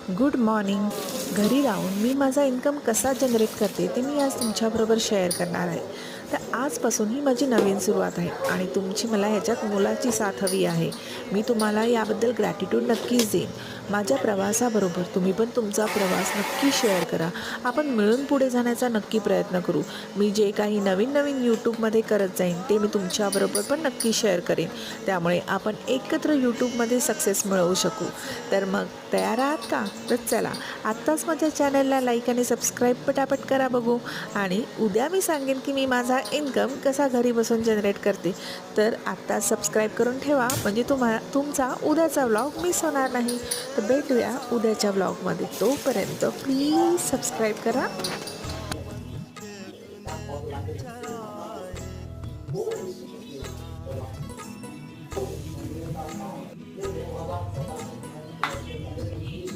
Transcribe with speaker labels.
Speaker 1: Good morning. घरी राहून मी माझा इन्कम कसा जनरेट करते ते मी आज तुमच्याबरोबर शेअर करणार आहे. तर आजपासून ही माझी नवीन सुरुवात आहे आणि तुमची मला ह्याच्यात मोलाची साथ हवी आहे. मी तुम्हाला याबद्दल ग्रॅटिट्यूड नक्कीच देईन. माझ्या प्रवासाबरोबर तुम्ही पण तुमचा प्रवास नक्की शेअर करा. आपण मिळून पुढे जाण्याचा नक्की प्रयत्न करू. मी जे काही नवीन नवीन यूट्यूबमध्ये करत जाईन ते मी तुमच्याबरोबर पण नक्की शेअर करेन. त्यामुळे आपण एकत्र यूट्यूबमध्ये सक्सेस मिळवू शकू. तर मग तयार आहात का? तर चला आत्ताच माझ्या चॅनलला लाईक आणि सबस्क्राईब पटापट करा बघू. आणि उद्या मी सांगेन की मी माझा इन्कम कसा घरी बसून जनरेट करते. तर आत्ता सबस्क्राईब करून ठेवा म्हणजे तुमचा उद्याचा व्लॉग मिस होणार नाही. तर भेटूया उद्याच्या व्लॉगमध्ये. तोपर्यंत प्लीज सबस्क्राईब करा.